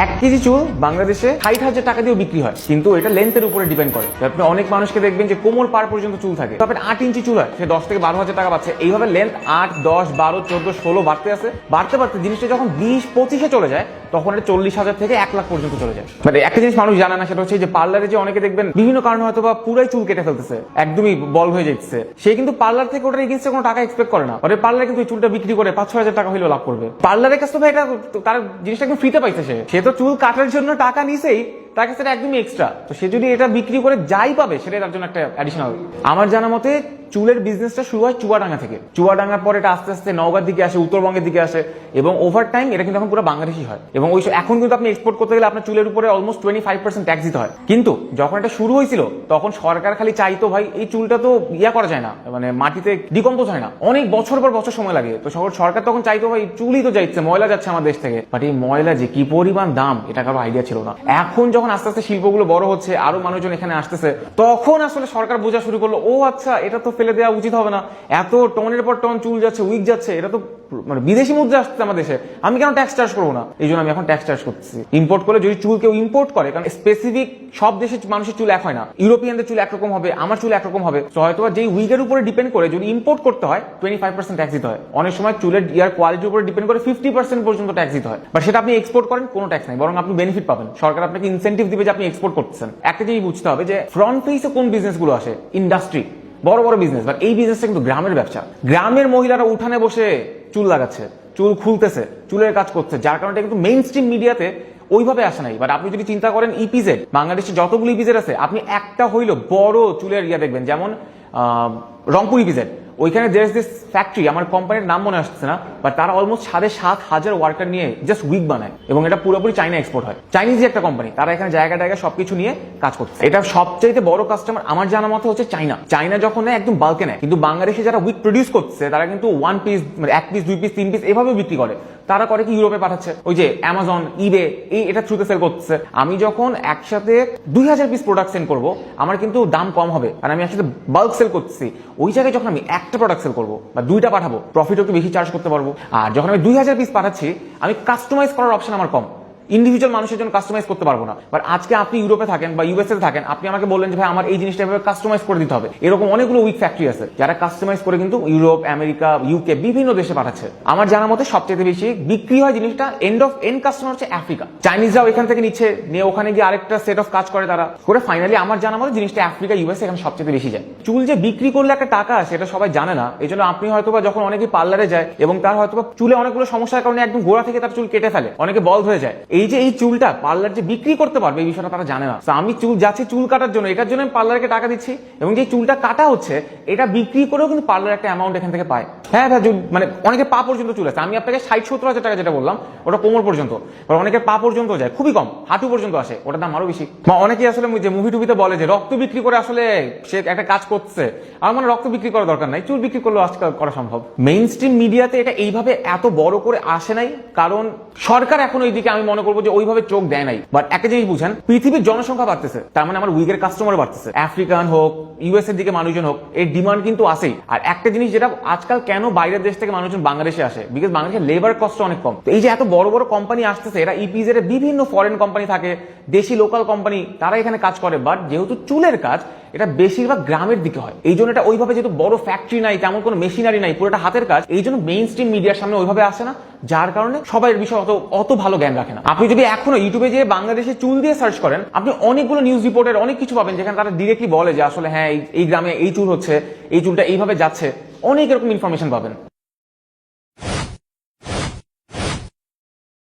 1 KG চুল বাংলাদেশে 60,000 টাকা দিয়ে বিক্রি হয়, কিন্তু এটা লেন্থের উপরে ডিপেন্ড করে। আপনি অনেক মানুষকে দেখবেন যে কোমর পার পর্যন্ত চুল থাকে, তো আপনার 8 ইঞ্চি চুল হয়, সে 10 থেকে 12,000 টাকা পাচ্ছে। এইভাবে লেন্থ 8, 10, 12, 14, 16 বাড়তে আছে, বাড়তে বাড়তে জিনিসটা যখন 20-25-এ চলে যায় তখন এটা 40,000 থেকে 1 লাখ পর্যন্ত চলে যায়। মানে একটা জিনিস মানুষ জানে না, সেটা হচ্ছে যে পার্লারে যে অনেকে দেখবেন বিভিন্ন কারণে হয়তো বা পুরাই চুল কেটে ফেলতেছে, একদমই বল হয়ে যাচ্ছে, সে কিন্তু পার্লার থেকে ওটার এগেইনস্টে কোনো টাকা এক্সপেক্ট করে না। আর পার্লারে কিন্তু চুলটা বিক্রি করে 5-6 হাজার টাকা হইলেও লাভ করবে। পার্লারের কাছে তো ভাই এটা তার জিনিসটা একদম ফ্রিতে পাইছে, সে তো চুল কাটার জন্য টাকা নিছেই, তার কাছে একদমই এক্সট্রা। তো সে যদি এটা বিক্রি করে যাই পাবে সেটাই তার জন্য একটা অ্যাডিশনাল। আমার জানা মতে চুলের বিজনেসটা শুরু হয় চুয়াডাঙ্গা থেকে, চুয়াডাঙ্গার পর এটা আস্তে আস্তে নওগাঁর দিকে আসে, উত্তরবঙ্গের দিকে আসে, এবং ওভার টাইম এটা কিন্তু এখন পুরো বাংলাদেশি হয়। এবং ওই এখন কিন্তু আপনি এক্সপোর্ট করতে গেলে আপনার চুলের উপরে অলমোস্ট 25% ট্যাক্স দিতে হয়। কিন্তু যখন এটা শুরু হয়েছিল তখন সরকার খালি চাইতো ভাই এই চুলটা তো ইয়া করা যায় না, মানে মাটিতে ডিকম্পোজ হয় না, অনেক বছর পর বছর সময় লাগে। তো সরকার তখন চাইতো ভাই চুলই তো যাইছে, ময়লা যাচ্ছে আমার দেশ থেকে, বাট এই ময়লা যে কি পরিমাণ দাম এটা কারো আইডিয়া ছিল না। এখন যখন আস্তে আস্তে শিল্পগুলো বড় হচ্ছে, আরো মানুষজন এখানে আসতেছে, তখন আসলে সরকার বোঝা শুরু করলো, ও আচ্ছা এটা তো ফেলে দেওয়া উচিত হবে না, এত টনের পর টন চুল যাচ্ছে, উইক যাচ্ছে, এটা তো মানে বিদেশি মুদ্রা আসছে আমার দেশে, আমি কেন ট্যাক্স চার্জ করবো না? এই জন্য আমি এখন ট্যাক্স চার্জ করতেছি। ইম্পোর্ট করলে যদি চুল কেউ ইম্পোর্ট করে, কারণ স্পেসিফিক সব দেশের মানুষের চুল এক হয় না, ইউরোপিয়ানদের চুল একরকম হবে, আমার চুল একরকম হবে, তো হয়তো যেই উইকের উপরে ডিপেন্ড করে যদি ইম্পোর্ট করতে হয় 25% ট্যাক্স দিতে হয়। অনেক সময় চুলের ইয়ার কোয়ালিটির উপরে ডিপেন্ড করে 50% পর্যন্ত ট্যাক্স দিতে হয়। বাট সেটা আপনি এক্সপোর্ট করেন কোনো ট্যাক্স নাই, বরং আপনি বেনিফিট পাবেন, সরকার আপনাকে ইনসেন্টিভ দিবে যে আপনি এক্সপোর্ট করতেছেন। একটা জিনিস বুঝতে হবে যে ফ্রন্ট ফেসে কোন বিজনেস গুলো আসে, ইন্ডাস্ট্রি, বড় বড় বিজনেস, বাট এই বিজনেসটা কিন্তু গ্রামের ব্যবসা। গ্রামের মহিলারা উঠানে বসে চুল লাগাচ্ছে, চুল খুলতেছে, চুলের কাজ করছে, যার কারণে কিন্তু মেইন স্ট্রিম মিডিয়াতে ওইভাবে আসে নাই। বাট আপনি যদি চিন্তা করেন ইপিজেড, বাংলাদেশে যতগুলো ইপিজেড আছে, আপনি একটা হইলো বড় চুলের ইয়া দেখবেন, যেমন রংপুর ইপিজেড, ওইখানে দেয়ার দিস ফ্যাক্টরি, আমার কোম্পানির নাম মনে আসছে না, বাট তারা অলমোস্ট 7,500 ওয়ার্কার নিয়ে জাস্ট উইক বানায়, এবং এটা পুরোপুরি চাইনা এক্সপোর্ট হয়। চাইনিজ একটা কোম্পানি, তারা এখানে জায়গা সবকিছু নিয়ে কাজ করছে। এটা সবচাইতে বড় কাস্টমার আমার জানা মতো হচ্ছে চাইনা। চাইনা যখন নেয় একদম বাল্কে নেয়, কিন্তু বাংলাদেশে যারা উইক প্রডিউস করছে তারা কিন্তু 1 পিস, মানে 1 পিস, 2 পিস, 3 পিস এভাবে বিক্রি করে। তারা করে কি ইউরোপে পাঠাচ্ছে, ওই যে অ্যামাজন, ইবে, এটা থ্রুতে সেল করতেছে। আমি যখন একসাথে 2000 পিস প্রোডাক্ট সেল করবো, আমার কিন্তু দাম কম হবে, আর আমি একসাথে বাল্ক সেল করতেছি। ওই জায়গায় যখন আমি একটা প্রোডাক্ট সেল করবো বা 2টা পাঠাবো, প্রফিট একটু বেশি চার্জ করতে পারবো। আর যখন আমি 2000 পিস পাঠাচ্ছি, আমি কাস্টমাইজ করার অপশন আমার কম, ইন্ডিভিজুয়াল মানুষের জন্য কাস্টমাইজ করতে পারবো না। বাট আজকে আপনি ইউরোপে থাকেন বা ইউএসএ থাকেন, আপনি আমাকে বললেন যে ভাই আমার এই জিনিসটা এভাবে কাস্টমাইজ করে দিতে হবে, এরকম অনেকগুলো উইক ফ্যাক্টরি আছে যারা কাস্টমাইজ করে কিন্তু ইউরোপ, আমেরিকা, ইউকে বিভিন্ন দেশে পাঠাচ্ছে। আমার জানা মতে সবচেয়ে বেশি বিক্রি হয় জিনিসটা এন্ড কাস্টমার হচ্ছে আফ্রিকা। চাইনিজরাও এখান থেকে নিচ্ছে, নিয়ে ওখানে গিয়ে আরেকটা সেট অফ কাজ করে তারা করে, ফাইনালি আমার জানা মতে জিনিসটা আফ্রিকা, ইউএসএ এখানে সবচেয়ে বেশি যায়। চুল যে বিক্রি করলে একটা টাকা সেটা সবাই জানে না। এই জন্য আপনি হয়তোবা যখন অনেকে পার্লারে যায় এবং তার হয়তোবা চুলে অনেকগুলো সমস্যার কারণে একদম গোড়া থেকে তার চুল কেটে ফেলে, অনেকে বলদ হয়ে যায়, এই যে এই চুলটা পার্লার যে বিক্রি করতে পারবে এই বিষয়টা তারা জানে না। আমি চুল যাচ্ছি চুল কাটার জন্য, এটার জন্য আমি পার্লারকে টাকা দিচ্ছি, এবং যে চুলটা কাটা হচ্ছে এটা বিক্রি করেও কিন্তু পার্লার একটা অ্যামাউন্ট এখান থেকে পায়। হ্যাঁ ভাই, মানে অনেকে পা পর্যন্ত চুল আছে, আমি আপনাকে 60-70 হাজার টাকা যেটা বললাম ওটা কোমর পর্যন্ত, অনেকে পা পর্যন্ত যায়, খুবই কম, হাঁটু পর্যন্ত আসে, ওটার দাম আরো বেশি। অনেকে আসলে যে মুভি টুভিতে বলে যে রক্ত বিক্রি করে আসলে সে একটা কাজ করছে, আমার মানে রক্ত বিক্রি করার দরকার নাই, চুল বিক্রি করলেও আজকাল করা সম্ভব। মেইন স্ট্রিম মিডিয়াতে এটা এইভাবে এত বড় করে আসে নাই, কারণ সরকার এখন ওইদিকে আমি মনে করবো যে ওইভাবে চোখ দেয় নাই। বাট একটা জিনিস বুঝেন, পৃথিবীর জনসংখ্যা বাড়তেছে, তার মানে আমার উইকের কাস্টমার বাড়তেছে, আফ্রিকান হোক, ইউএস এর দিকে মানুষজন হোক, এর ডিমান্ড কিন্তু আসেই। আর একটা জিনিস যেটা আজকাল কেন বাইরের দেশ থেকে মানুষজন বাংলাদেশে আসে, বিকজ বাংলাদেশের লেবার কস্ট অনেক কম। তো এই যে এত বড় বড় কোম্পানি আসতেছে, এরা ইপিজেড এর বিভিন্ন ফরেন কোম্পানি থাকে, দেশি লোকাল কোম্পানি, তারা এখানে কাজ করে। বাট যেহেতু চুলের কাজ এটা বেশিরভাগ গ্রামের দিকে হয়, এই জন্য এটা ওইভাবে যেহেতু বড় ফ্যাক্টরি নাই, তেমন কোনো মেশিনারি নাই, পুরোটা হাতের কাজ, এই জন্য মেইন স্ট্রিম মিডিয়ার সামনে ওইভাবে আসে না, যার কারণে সবাই এর বিষয়ে অত ভালো জ্ঞান রাখে না। আপনি যদি এখনো ইউটিউবে যে বাংলাদেশে চুল দিয়ে সার্চ করেন, আপনি অনেকগুলো নিউজ রিপোর্টের অনেক কিছু পাবেন, যেখানে তারা ডিরেক্টলি বলে যে আসলে হ্যাঁ এই গ্রামে এই চুল হচ্ছে, এই চুলটা এইভাবে যাচ্ছে, অনেক এরকম ইনফরমেশন পাবেন।